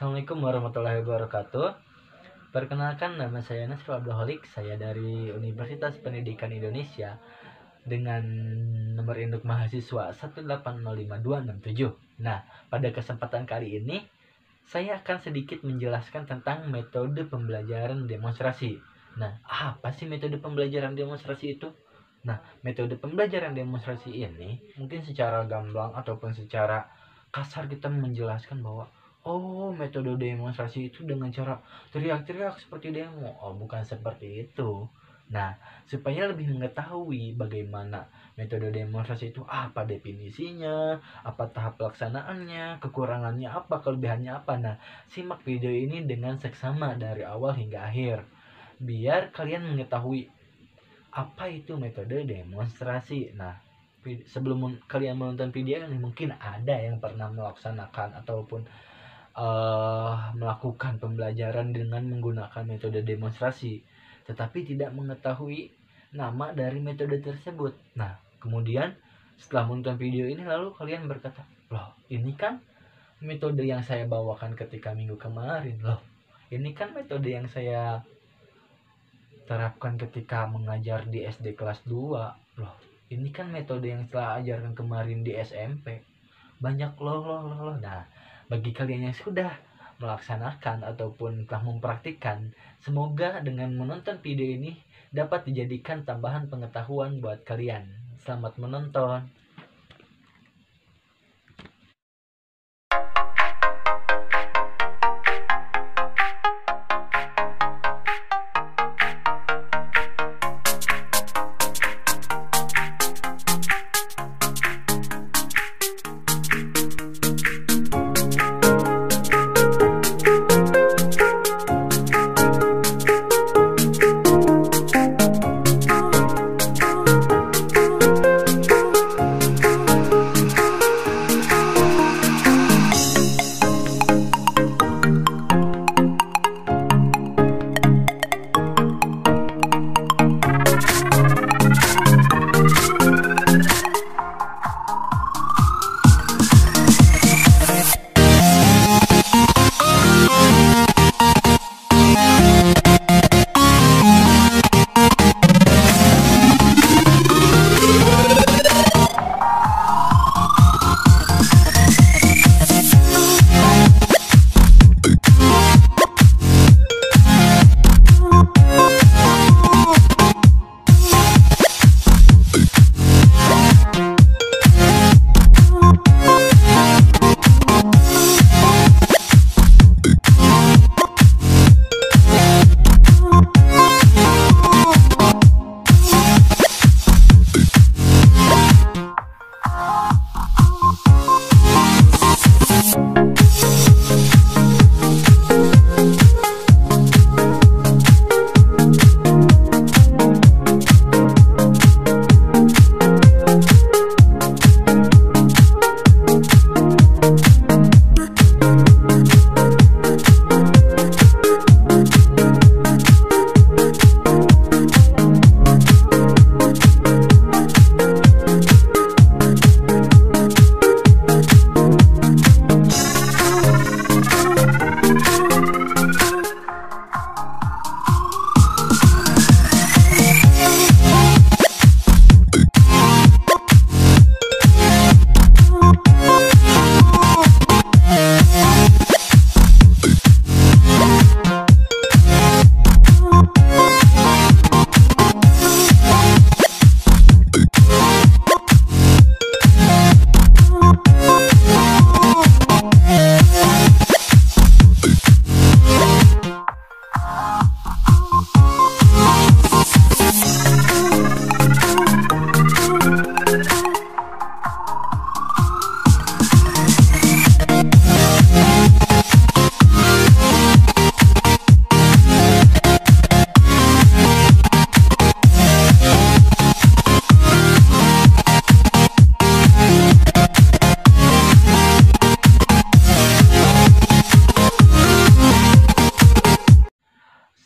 Assalamualaikum warahmatullahi wabarakatuh. Perkenalkan, nama saya Nasrul Abdulholik. Saya dari Universitas Pendidikan Indonesia dengan nomor induk mahasiswa 1805267. Nah, pada kesempatan kali ini saya akan sedikit menjelaskan tentang metode pembelajaran demonstrasi. Nah, apa sih metode pembelajaran demonstrasi itu? Nah, metode pembelajaran demonstrasi ini mungkin secara gamblang ataupun secara kasar kita menjelaskan bahwa metode demonstrasi itu dengan cara teriak-teriak seperti demo. Bukan seperti itu. Nah, supaya lebih mengetahui bagaimana metode demonstrasi itu, apa definisinya, apa tahap pelaksanaannya, kekurangannya apa, kelebihannya apa. Nah, simak video ini dengan seksama dari awal hingga akhir, biar kalian mengetahui apa itu metode demonstrasi. Nah, sebelum kalian menonton video ini, mungkin ada yang pernah melaksanakan ataupun melakukan pembelajaran dengan menggunakan metode demonstrasi, tetapi tidak mengetahui nama dari metode tersebut. Nah, kemudian setelah menonton video ini, lalu kalian berkata, loh, ini kan metode yang saya bawakan ketika minggu kemarin. Loh, ini kan metode yang saya terapkan ketika mengajar di SD kelas 2. Loh, ini kan metode yang telah ajarkan kemarin di SMP. Banyak loh. Nah, bagi kalian yang sudah melaksanakan ataupun telah mempraktikkan, semoga dengan menonton video ini dapat dijadikan tambahan pengetahuan buat kalian. Selamat menonton.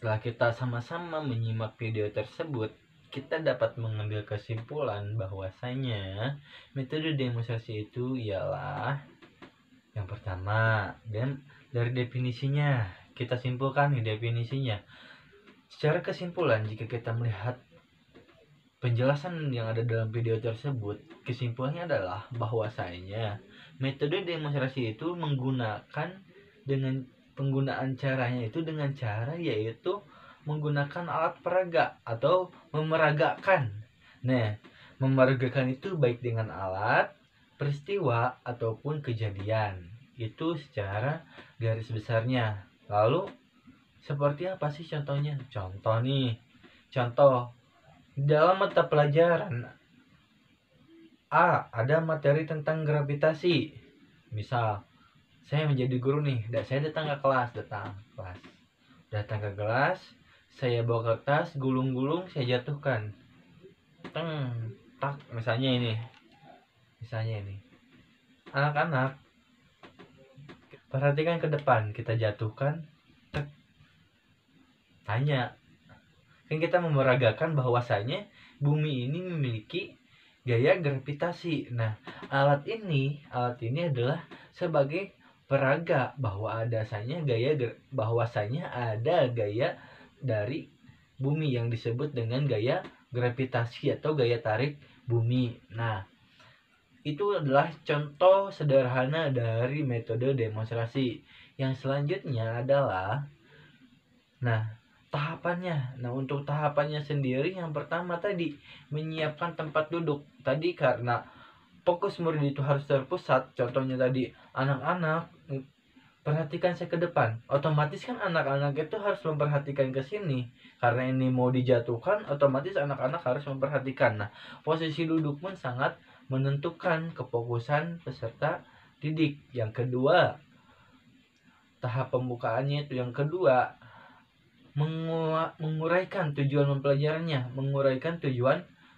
Setelah kita sama-sama menyimak video tersebut, kita dapat mengambil kesimpulan bahwasanya metode demonstrasi itu ialah yang pertama, dan Dari definisinya, kita simpulkan nih definisinya. Secara kesimpulan, jika kita melihat penjelasan yang ada dalam video tersebut, kesimpulannya adalah bahwasanya metode demonstrasi itu menggunakan dengan penggunaan caranya itu dengan cara yaitu menggunakan alat peraga atau memeragakan. Nah, memeragakan itu baik dengan alat, peristiwa ataupun kejadian. Itu secara garis besarnya. Lalu seperti apa sih contohnya? Contoh dalam mata pelajaran A ada materi tentang gravitasi. Misal, saya menjadi guru nih, saya datang ke kelas. Datang ke kelas, saya bawa kertas, gulung-gulung, saya jatuhkan. Tak, misalnya ini. Anak-anak, perhatikan ke depan, kita jatuhkan. Tanya. Kan kita memeragakan bahwasanya bumi ini memiliki gaya gravitasi. Nah, alat ini adalah sebagai peraga bahwasanya ada gaya dari bumi yang disebut dengan gaya gravitasi atau gaya tarik bumi. Nah, itu adalah contoh sederhana dari metode demonstrasi. Yang selanjutnya adalah tahapannya. Nah, untuk tahapannya sendiri yang pertama tadi menyiapkan tempat duduk. Tadi karena fokus murid itu harus terpusat. Contohnya tadi anak-anak perhatikan saya ke depan. Otomatis kan anak-anak itu harus memperhatikan ke sini. Karena ini mau dijatuhkan, otomatis anak-anak harus memperhatikan. Nah, posisi duduk pun sangat menentukan kefokusan peserta didik. Yang kedua, tahap pembukaannya itu yang kedua, menguraikan tujuan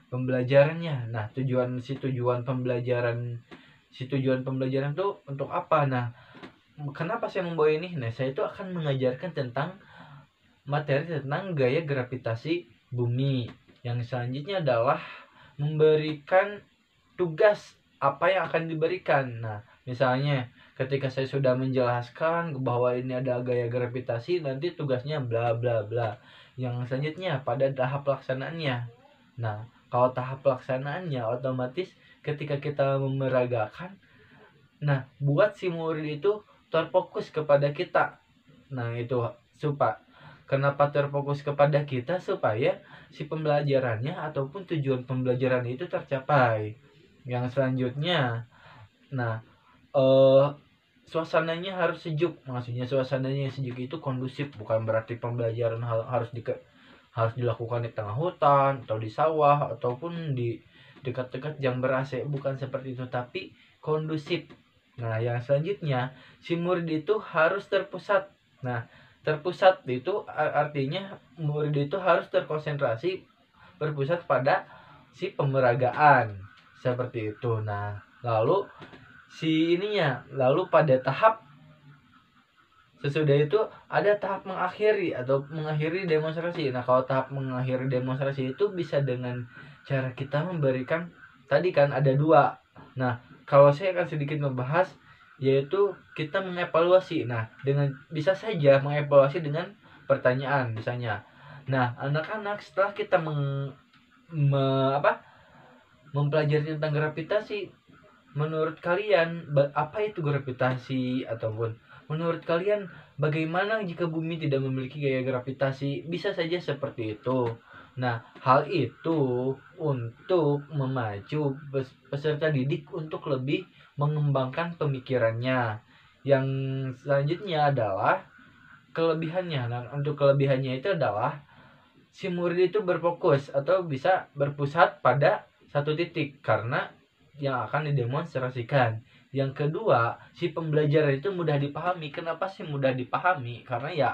pembelajarannya. Nah, tujuan pembelajaran itu untuk apa? Nah, kenapa saya membawa ini? Nah, saya itu akan mengajarkan tentang materi tentang gaya gravitasi bumi. Yang selanjutnya adalah memberikan tugas apa yang akan diberikan. Nah, misalnya ketika saya sudah menjelaskan bahwa ini ada gaya gravitasi, nanti tugasnya bla bla bla. Yang selanjutnya pada tahap pelaksanaannya. Nah, kalau tahap pelaksanaannya otomatis ketika kita memeragakan, nah, buat si murid itu terfokus kepada kita. Nah, itu kenapa terfokus kepada kita? Supaya si pembelajarannya ataupun tujuan pembelajaran itu tercapai. Yang selanjutnya, nah, suasananya harus sejuk. Maksudnya suasananya sejuk itu kondusif, bukan berarti pembelajaran harus dilakukan di tengah hutan atau di sawah ataupun di dekat-dekat jam ber-AC, bukan seperti itu, tapi kondusif. Nah, yang selanjutnya si murid itu harus terpusat. Nah, terpusat itu artinya murid itu harus terkonsentrasi, berpusat pada si pemeragaan seperti itu. Nah, lalu pada tahap sesudah itu ada tahap mengakhiri demonstrasi. Nah, kalau tahap mengakhiri demonstrasi itu bisa dengan cara kita memberikan, tadi kan ada dua. Nah, kalau saya akan sedikit membahas, yaitu kita mengevaluasi. Nah, bisa saja mengevaluasi dengan pertanyaan misalnya. Nah, anak-anak setelah kita mempelajari tentang gravitasi, menurut kalian apa itu gravitasi? Ataupun menurut kalian bagaimana jika bumi tidak memiliki gaya gravitasi? Bisa saja seperti itu. Nah, hal itu untuk memacu peserta didik untuk lebih mengembangkan pemikirannya. Yang selanjutnya adalah kelebihannya. Nah, untuk kelebihannya itu adalah si murid itu berfokus atau bisa berpusat pada satu titik karena yang akan didemonstrasikan. Yang kedua, si pembelajaran itu mudah dipahami. Kenapa sih mudah dipahami? Karena ya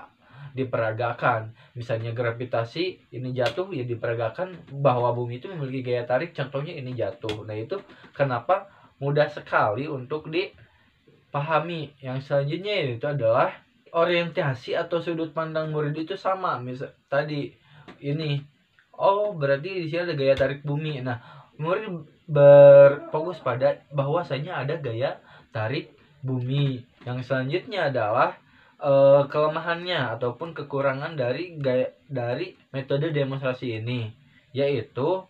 diperagakan. Misalnya gravitasi, ini jatuh, ya diperagakan bahwa bumi itu memiliki gaya tarik, contohnya ini jatuh. Nah, itu kenapa mudah sekali untuk dipahami. Yang selanjutnya itu adalah orientasi atau sudut pandang murid itu sama. Misal tadi ini, berarti di sini ada gaya tarik bumi. Nah, murid berfokus pada bahwasanya ada gaya tarik bumi. Yang selanjutnya adalah kelemahannya ataupun kekurangan dari metode demonstrasi ini, yaitu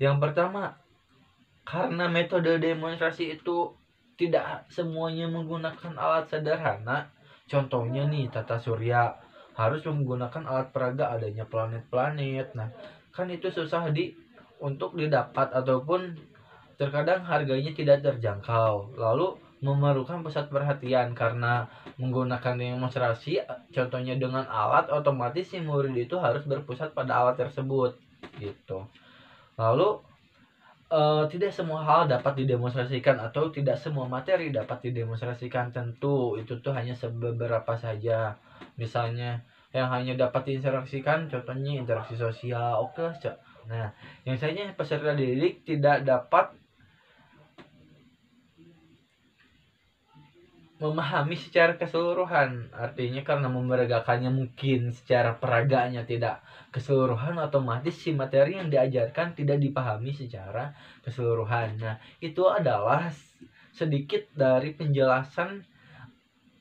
yang pertama, karena metode demonstrasi itu tidak semuanya menggunakan alat sederhana. Contohnya nih, tata surya harus menggunakan alat peraga, adanya planet-planet. Nah, kan itu susah untuk didapat ataupun terkadang harganya tidak terjangkau. Lalu memerlukan pusat perhatian karena menggunakan demonstrasi, contohnya dengan alat, otomatis si murid itu harus berpusat pada alat tersebut gitu. Lalu tidak semua hal dapat didemonstrasikan atau tidak semua materi dapat didemonstrasikan. Tentu itu tuh hanya beberapa saja. Misalnya yang hanya dapat diinteraksikan, contohnya interaksi sosial, oke. Nah, yang sayangnya peserta didik tidak dapat memahami secara keseluruhan. Artinya karena memeragakannya mungkin secara peraganya tidak keseluruhan, otomatis si materi yang diajarkan tidak dipahami secara keseluruhan. Nah, itu adalah sedikit dari penjelasan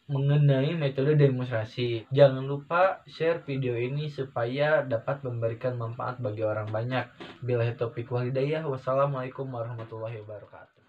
mengenai metode demonstrasi. Jangan lupa share video ini supaya dapat memberikan manfaat bagi orang banyak. Billahi taufiq wal hidayah. Wassalamualaikum warahmatullahi wabarakatuh.